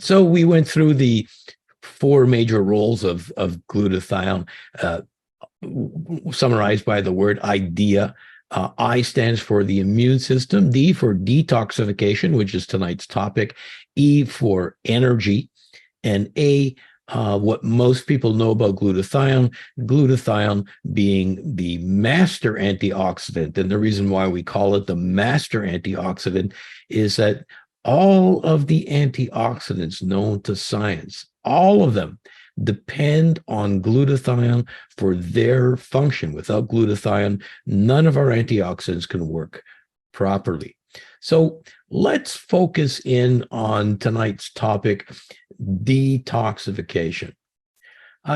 So we went through the four major roles of glutathione, summarized by the word idea. I stands for the immune system, D for detoxification, which is tonight's topic, E for energy, and A, what most people know about glutathione being the master antioxidant. And the reason why we call it the master antioxidant is that all of the antioxidants known to science, all of them depend on glutathione for their function. Without glutathione, none of our antioxidants can work properly. So let's focus in on tonight's topic, detoxification.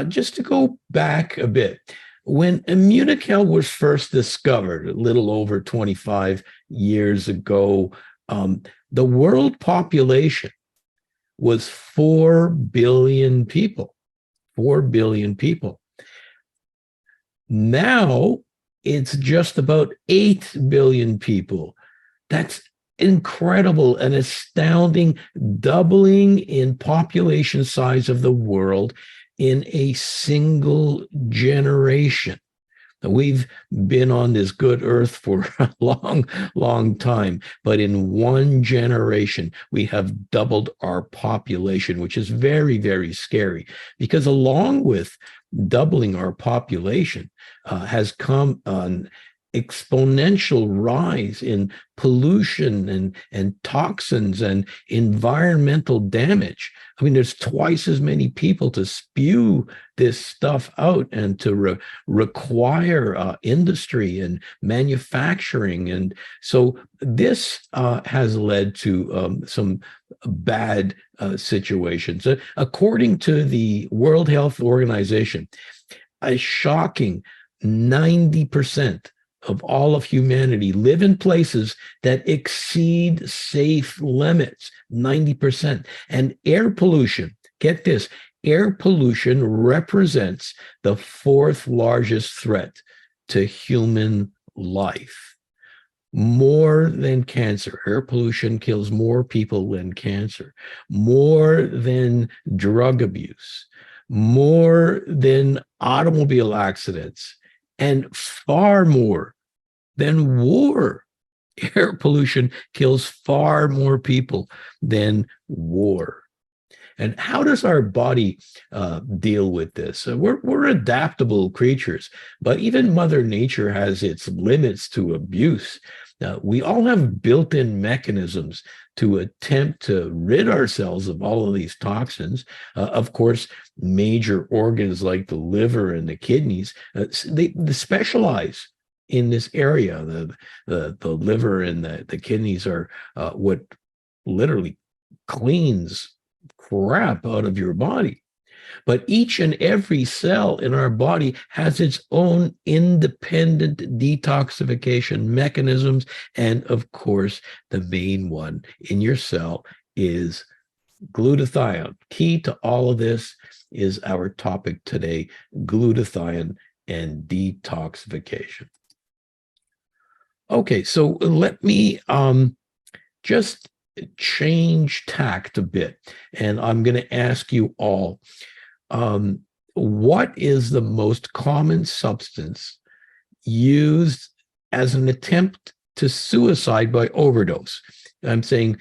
Just to go back a bit, when Immunocal was first discovered a little over 25 years ago, the world population was 4 billion people. 4 billion people. Now it's just about 8 billion people. That's incredible, an astounding doubling in population size of the world in a single generation. We've been on this good earth for a long, long time, but in one generation, we have doubled our population, which is very, very scary, because along with doubling our population has come an exponential rise in pollution and toxins and environmental damage. I mean, there's twice as many people to spew this stuff out and to require industry and manufacturing. And so this has led to some bad situations. According to the World Health Organization, a shocking 90% of all of humanity live in places that exceed safe limits, 90%. And air pollution, get this, air pollution represents the fourth largest threat to human life. More than cancer. Air pollution kills more people than cancer, more than drug abuse, more than automobile accidents, and far more than war. Air pollution kills far more people than war. And how does our body deal with this? We're adaptable creatures, but even Mother Nature has its limits to abuse. We all have built-in mechanisms to attempt to rid ourselves of all of these toxins. Of course, major organs like the liver and the kidneys, they specialize in this area. The liver and the kidneys are what literally cleans crap out of your body. But each and every cell in our body has its own independent detoxification mechanisms. And of course, the main one in your cell is glutathione. Key to all of this is our topic today, glutathione and detoxification. Okay, so let me just change tact a bit, and I'm going to ask you all, what is the most common substance used as an attempt to suicide by overdose? I'm saying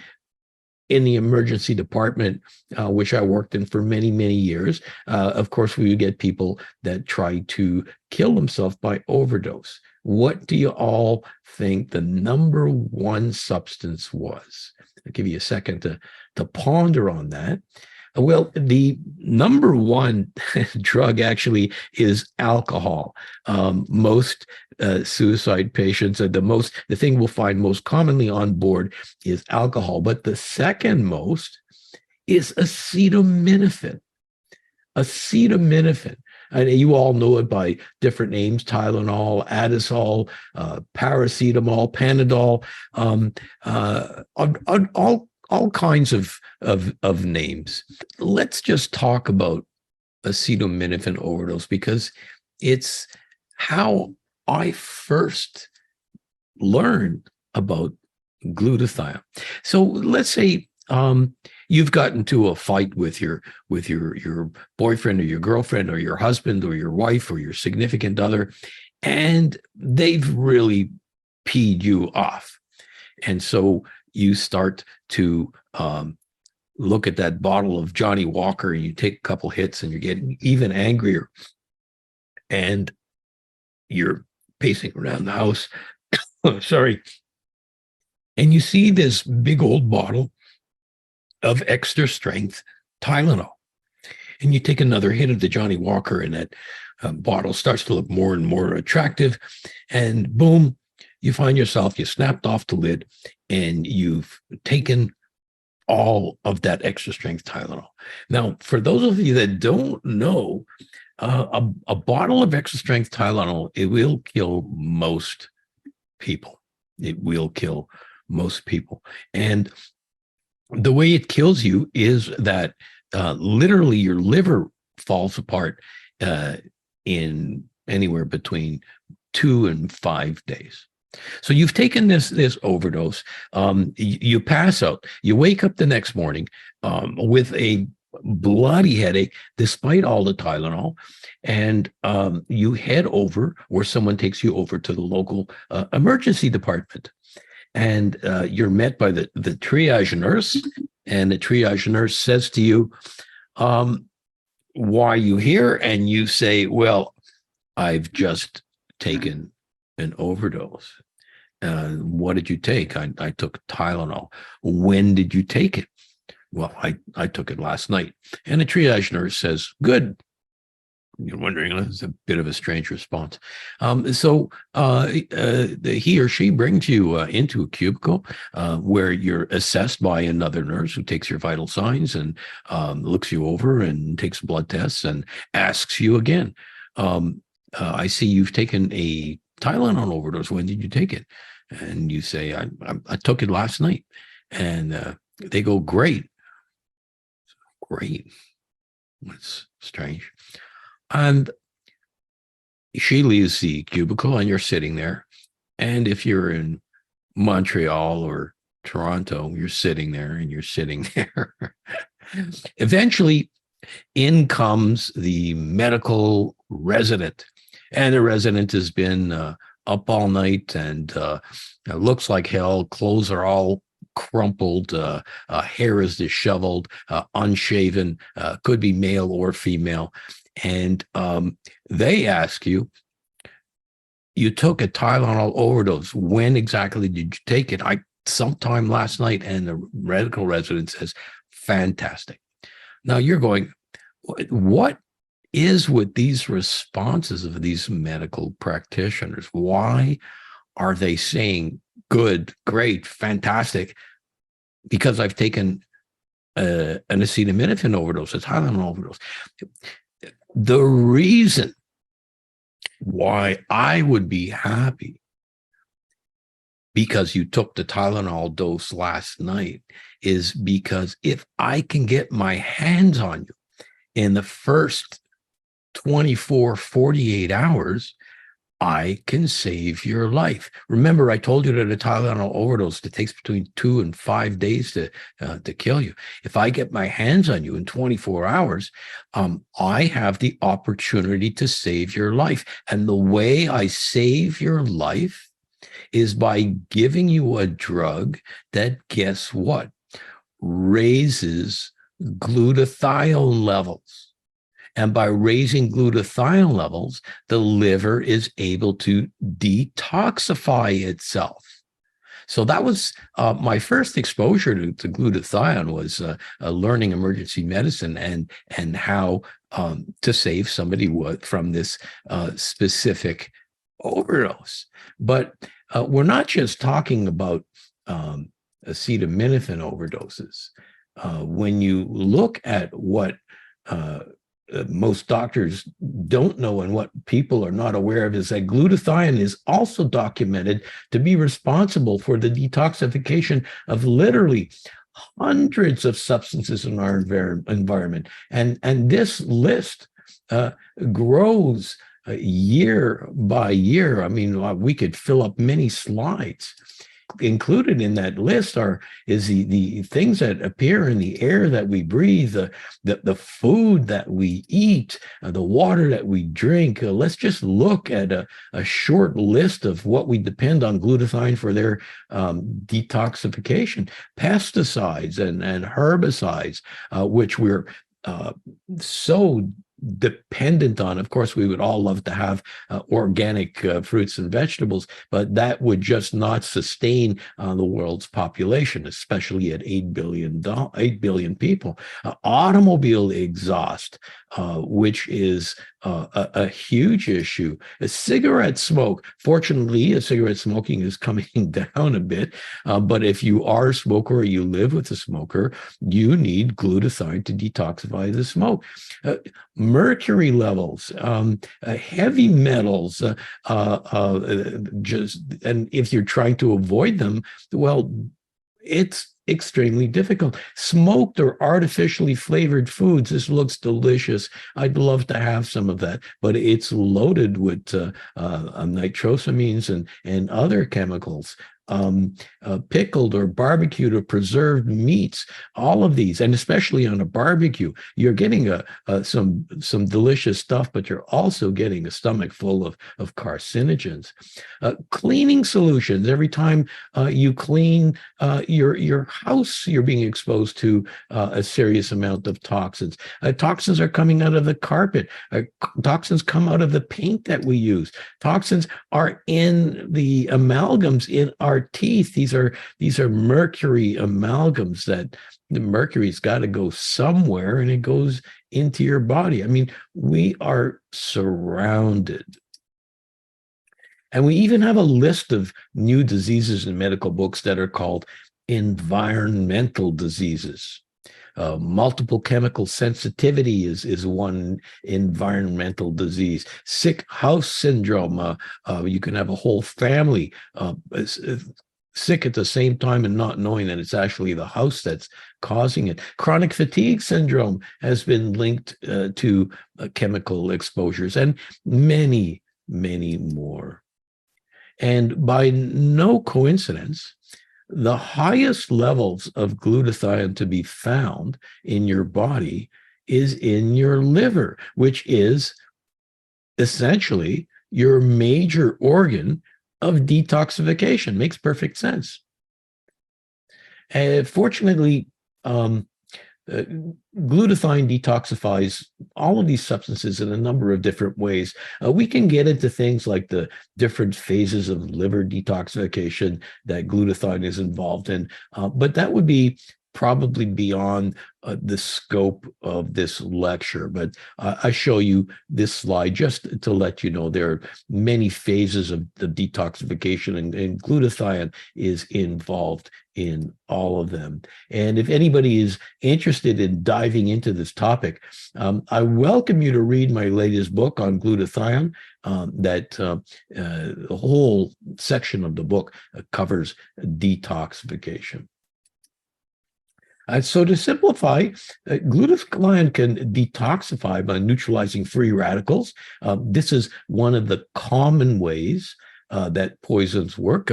in the emergency department, which I worked in for many, many years, of course, we would get people that try to kill themselves by overdose. What do you all think the number one substance was? I'll give you a second to ponder on that. Well, the number one drug actually is alcohol. Most suicide patients, the thing we'll find most commonly on board is alcohol. But the second most is acetaminophen. Acetaminophen. And you all know it by different names: Tylenol, Adasol, paracetamol, Panadol, all kinds of names. Let's just talk about acetaminophen overdose, because it's how I first learned about glutathione. So let's say you've gotten into a fight with your boyfriend or your girlfriend or your husband or your wife or your significant other, and they've really peed you off. And so you start to look at that bottle of Johnny Walker, and you take a couple hits and you're getting even angrier. And you're pacing around the house. Sorry. And you see this big old bottle of extra strength Tylenol. And you take another hit of the Johnny Walker, and that bottle starts to look more and more attractive. And boom, you find yourself, you snapped off the lid, and you've taken all of that extra strength Tylenol. Now, for those of you that don't know, a bottle of extra strength Tylenol, it will kill most people. It will kill most people. And the way it kills you is that literally your liver falls apart in anywhere between 2 and 5 days. So you've taken this overdose. You pass out. You wake up the next morning with a bloody headache, despite all the Tylenol, and you head over, or someone takes you over to the local emergency department, and you're met by the triage nurse, and the triage nurse says to you, "Why are you here?" And you say, "Well, I've just taken an overdose." What did you take? I took Tylenol. When did you take it? Well, I took it last night. And the triage nurse says, "Good." You're wondering, it's a bit of a strange response. So he or she brings you into a cubicle where you're assessed by another nurse who takes your vital signs and looks you over and takes blood tests and asks you again, "I see you've taken a Tylenol overdose. When did you take it?" And you say, I took it last night. And they go, "Great. Great." That's strange. And she leaves the cubicle, and you're sitting there. And if you're in Montreal or Toronto, you're sitting there and you're sitting there. Eventually, in comes the medical resident. And the resident has been up all night, and it looks like hell. Clothes are all crumpled, hair is disheveled, unshaven, could be male or female. And they ask you, "You took a Tylenol overdose. When exactly did you take it?" "Sometime last night." And the medical resident says, "Fantastic." Now you're going, what is with these responses of these medical practitioners? Why are they saying good, great, fantastic? Because I've taken an acetaminophen overdose, a Tylenol overdose. The reason why I would be happy because you took the Tylenol dose last night is because if I can get my hands on you in the first 24, 48 hours, I can save your life. Remember, I told you that a Tylenol overdose, it takes between 2 and 5 days to kill you. If I get my hands on you in 24 hours, I have the opportunity to save your life. And the way I save your life is by giving you a drug that, guess what, raises glutathione levels. And by raising glutathione levels, the liver is able to detoxify itself. So that was my first exposure to glutathione, was learning emergency medicine and how to save somebody from this specific overdose. But we're not just talking about acetaminophen overdoses. When you look at what most doctors don't know and what people are not aware of, is that glutathione is also documented to be responsible for the detoxification of literally hundreds of substances in our environment. And this list grows year by year. I mean, we could fill up many slides. included in that list is the things that appear in the air that we breathe, the food that we eat, the water that we drink. Let's just look at a short list of what we depend on glutathione for their detoxification. Pesticides and herbicides, which we're so dependent on. Of course, we would all love to have organic fruits and vegetables, but that would just not sustain the world's population, especially at 8 billion people. Automobile exhaust, which is a huge issue. A cigarette smoke. Fortunately, cigarette smoking is coming down a bit, but if you are a smoker or you live with a smoker, you need glutathione to detoxify the smoke. Mercury levels, heavy metals, and if you're trying to avoid them, well, it's extremely difficult. Smoked or artificially flavored foods. This looks delicious. I'd love to have some of that, but it's loaded with nitrosamines and other chemicals. Pickled or barbecued or preserved meats, all of these, and especially on a barbecue, you're getting some delicious stuff, but you're also getting a stomach full of carcinogens. Cleaning solutions. Every time you clean your house, you're being exposed to a serious amount of toxins. Toxins are coming out of the carpet. Toxins come out of the paint that we use. Toxins are in the amalgams in our teeth. These are mercury amalgams that the mercury's got to go somewhere, and it goes into your body. I mean, we are surrounded. And we even have a list of new diseases in medical books that are called environmental diseases. Multiple chemical sensitivity is one environmental disease. Sick house syndrome. You can have a whole family sick at the same time and not knowing that it's actually the house that's causing it. Chronic fatigue syndrome has been linked to chemical exposures, and many, many more. And by no coincidence, the highest levels of glutathione to be found in your body is in your liver, which is essentially your major organ of detoxification. Makes perfect sense. Fortunately, glutathione detoxifies all of these substances in a number of different ways. We can get into things like the different phases of liver detoxification that glutathione is involved in, but that would be probably beyond the scope of this lecture. But I show you this slide just to let you know there are many phases of the detoxification, and glutathione is involved in all of them. And if anybody is interested in diving into this topic, I welcome you to read my latest book on glutathione. The whole section of the book covers detoxification. So to simplify, glutathione can detoxify by neutralizing free radicals. This is one of the common ways that poisons work.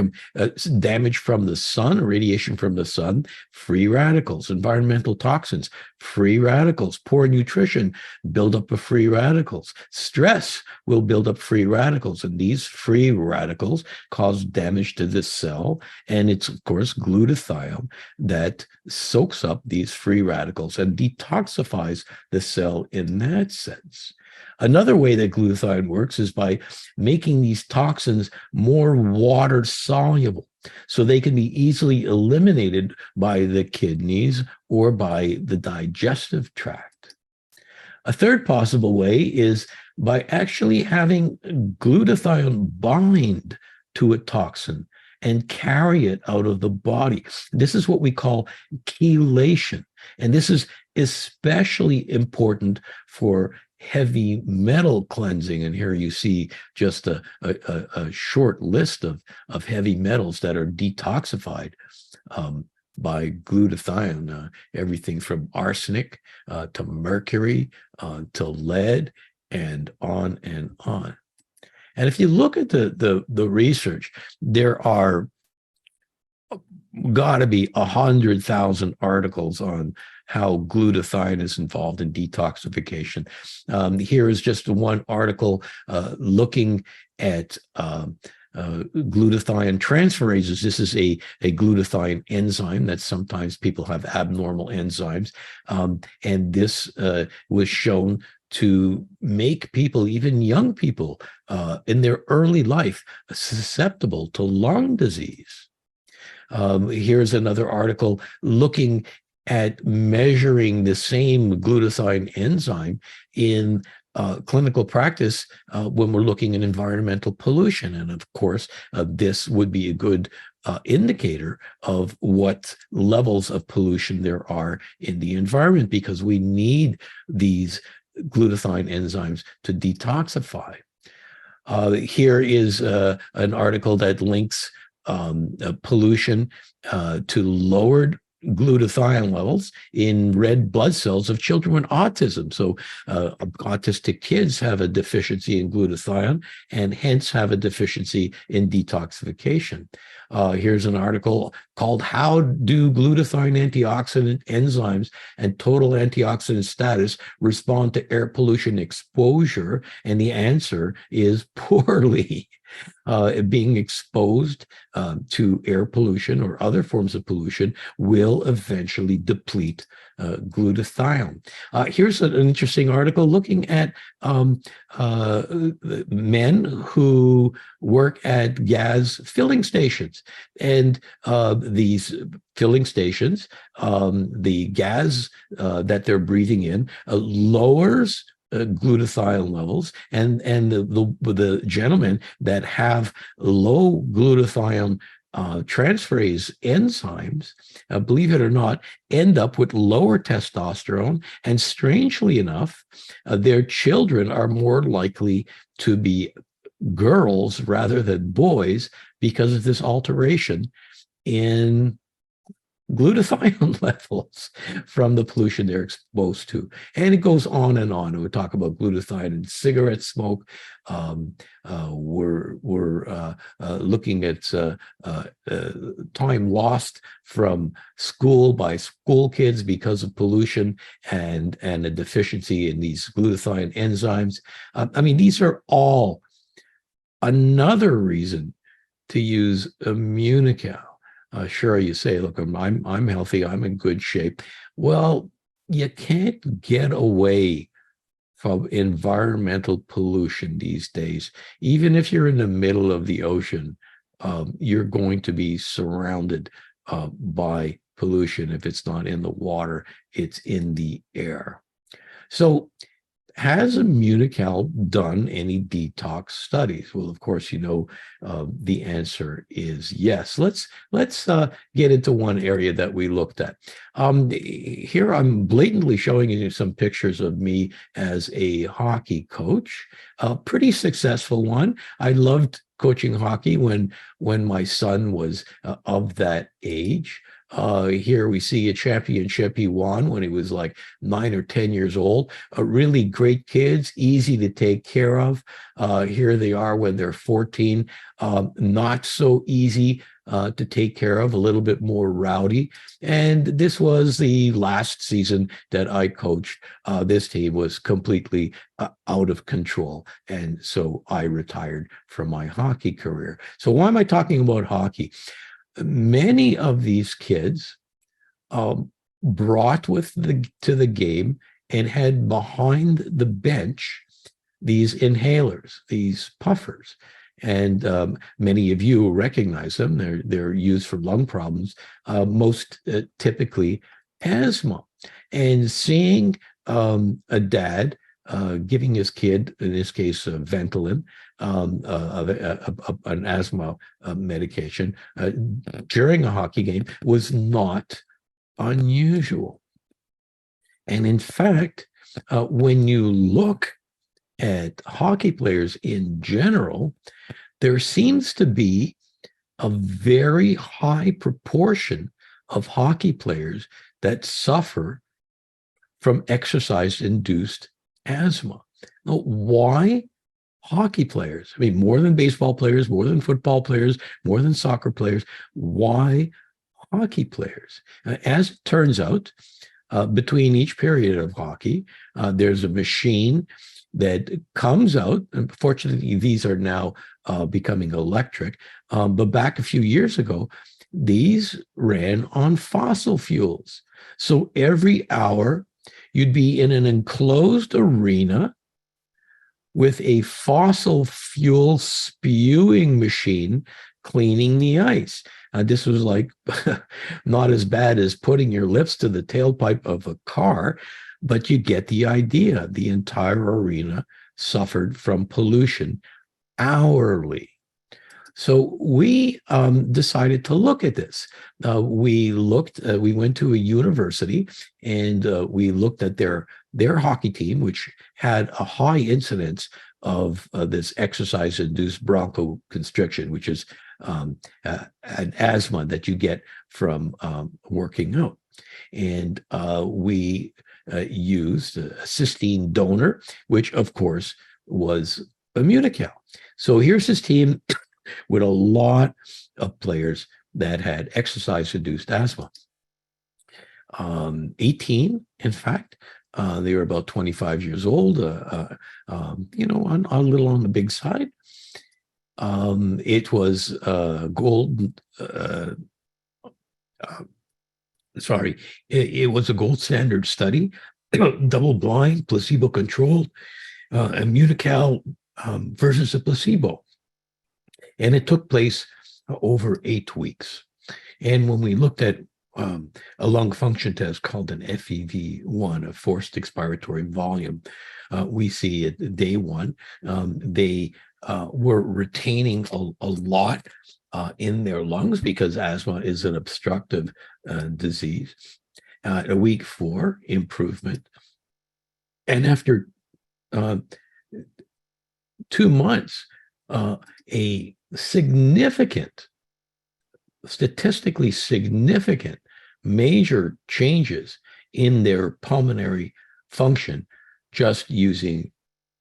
Damage from the sun, radiation from the sun, free radicals. Environmental toxins, free radicals. Poor nutrition, buildup of free radicals. Stress will build up free radicals, and these free radicals cause damage to the cell. And it's, of course, glutathione that soaks up these free radicals and detoxifies the cell in that sense. Another way that glutathione works is by making these toxins more water soluble, so they can be easily eliminated by the kidneys or by the digestive tract. A third possible way is by actually having glutathione bind to a toxin and carry it out of the body. This is what we call chelation. And this is especially important for heavy metal cleansing. And here you see just a short list of heavy metals that are detoxified by glutathione, everything from arsenic to mercury to lead, and on and on. And if you look at the research, there are got to be 100,000 articles on how glutathione is involved in detoxification. Here is just one article looking at glutathione transferases. This is a glutathione enzyme that sometimes people have abnormal enzymes. And this was shown to make people, even young people in their early life, susceptible to lung disease. Here's another article looking at measuring the same glutathione enzyme in clinical practice when we're looking at environmental pollution. And of course, this would be a good indicator of what levels of pollution there are in the environment, because we need these glutathione enzymes to detoxify. Here is an article that links pollution to lowered glutathione levels in red blood cells of children with autism. So autistic kids have a deficiency in glutathione and hence have a deficiency in detoxification. Here's an article called "How Do Glutathione Antioxidant Enzymes and Total Antioxidant Status Respond to Air Pollution Exposure?" And the answer is poorly. Being exposed to air pollution or other forms of pollution will eventually deplete glutathione. Here's an interesting article looking at men who work at gas filling stations. And these filling stations, the gas that they're breathing in lowers glutathione levels, and the gentlemen that have low glutathione transferase enzymes, believe it or not, end up with lower testosterone, and strangely enough, their children are more likely to be girls rather than boys because of this alteration in glutathione levels from the pollution they're exposed to. And it goes on and on. We talk about glutathione in cigarette smoke. We're looking at time lost from school by school kids because of pollution and a deficiency in these glutathione enzymes. I mean, these are all another reason to use Immunical. Sure, you say, look, I'm healthy, I'm in good shape. Well, you can't get away from environmental pollution these days. Even if you're in the middle of the ocean, you're going to be surrounded by pollution. If it's not in the water, it's in the air. So has Immunical done any detox studies? Well, of course, you know, the answer is yes. Let's get into one area that we looked at. Here I'm blatantly showing you some pictures of me as a hockey coach, a pretty successful one. I loved coaching hockey when my son was of that age. Here we see a championship he won when he was like 9 or 10 years old. Really great kids, easy to take care of. Here they are when they're 14, not so easy to take care of, a little bit more rowdy. And this was the last season that I coached. This team was completely out of control. And so I retired from my hockey career. So why am I talking about hockey? Many of these kids brought to the game and had behind the bench these inhalers, these puffers. And many of you recognize them. They're used for lung problems, most typically asthma. And seeing a dad giving his kid, in this case, Ventolin, an asthma medication during a hockey game was not unusual. And in fact, when you look at hockey players in general, there seems to be a very high proportion of hockey players that suffer from exercise-induced asthma. Now, why Hockey players, I mean, more than baseball players, more than football players, more than soccer players. Why hockey players? As it turns out, between each period of hockey, there's a machine that comes out. Unfortunately, these are now becoming electric. But back a few years ago, these ran on fossil fuels. So every hour, you'd be in an enclosed arena with a fossil fuel spewing machine cleaning the ice. This was like not as bad as putting your lips to the tailpipe of a car, but you get the idea. The entire arena suffered from pollution hourly. So we decided to look at this. We went to a university and we looked at their hockey team, which had a high incidence of this exercise-induced bronchoconstriction, which is an asthma that you get from working out. And we used a cysteine donor, which of course was Immunical. So here's his team with a lot of players that had exercise-induced asthma. 18, in fact. They were about 25 years old, a little on the big side. It was it was a gold standard study, double-blind, placebo-controlled, Immunical versus a placebo. And it took place over 8 weeks. And when we looked at a lung function test called an FEV1, a forced expiratory volume, we see at day one, they were retaining a lot in their lungs because asthma is an obstructive disease. At week 4, improvement. And after 2 months, a statistically significant major changes in their pulmonary function just using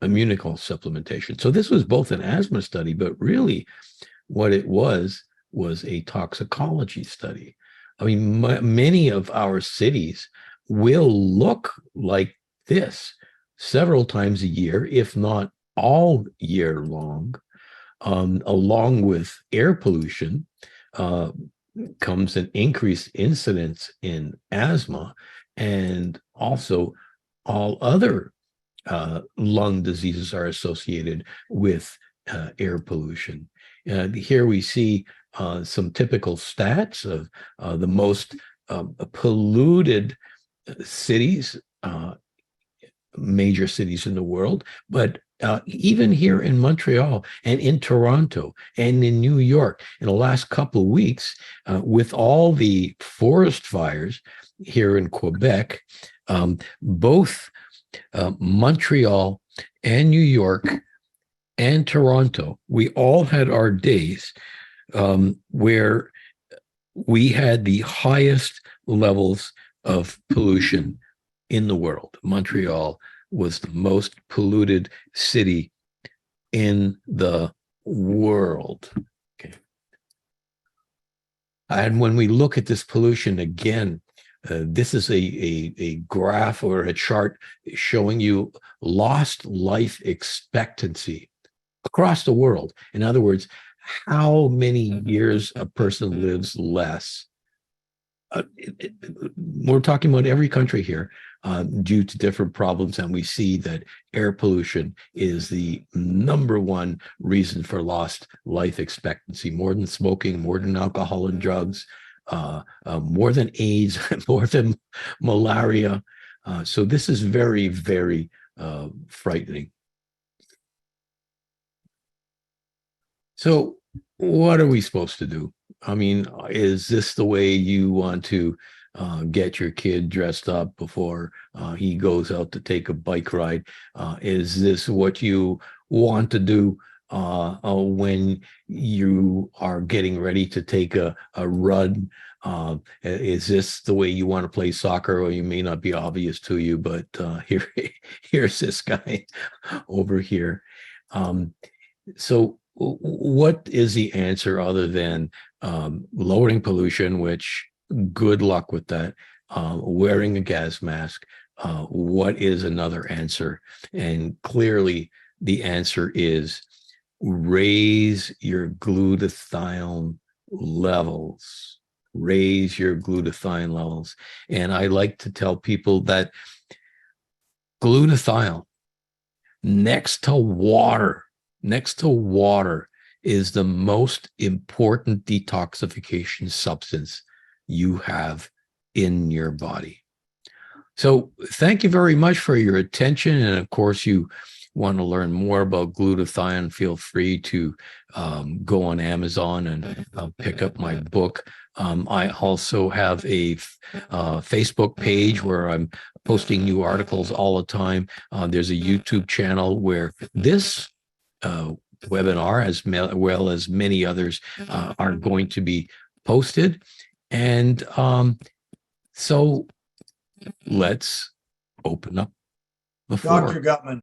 Immunical supplementation. So this was both an asthma study, but really what it was a toxicology study. I mean, many of our cities will look like this several times a year, if not all year long. Along with air pollution comes an increased incidence in asthma and also all other lung diseases are associated with air pollution. Here we see some typical stats of the most polluted cities, major cities in the world, but even here in Montreal and in Toronto and in New York in the last couple of weeks, with all the forest fires here in Quebec, both Montreal and New York and Toronto, we all had our days where we had the highest levels of pollution in the world. Montreal was the most polluted city in the world. Okay. And when we look at this pollution again, this is a graph or a chart showing you lost life expectancy across the world. In other words, how many years a person lives less. We're talking about every country here due to different problems, and we see that air pollution is the #1 reason for lost life expectancy, more than smoking, more than alcohol and drugs, more than AIDS, more than malaria. So this is very, very frightening. So what are we supposed to do? I mean, is this the way you want to get your kid dressed up before he goes out to take a bike ride? Is this what you want to do when you are getting ready to take a run? Is this the way you want to play soccer? Or you may not be obvious to you, but here's this guy over here. So what is the answer other than lowering pollution, which good luck with that, wearing a gas mask? What is another answer? And clearly the answer is raise your glutathione levels. Raise your glutathione levels. And I like to tell people that glutathione next to water, is the most important detoxification substance you have in your body. So thank you very much for your attention. And of course, you want to learn more about glutathione, feel free to go on Amazon and pick up my book. I also have a Facebook page where I'm posting new articles all the time. There's a YouTube channel where this webinar, as well as many others, are going to be posted. And so let's open up the floor. Dr. Gutman,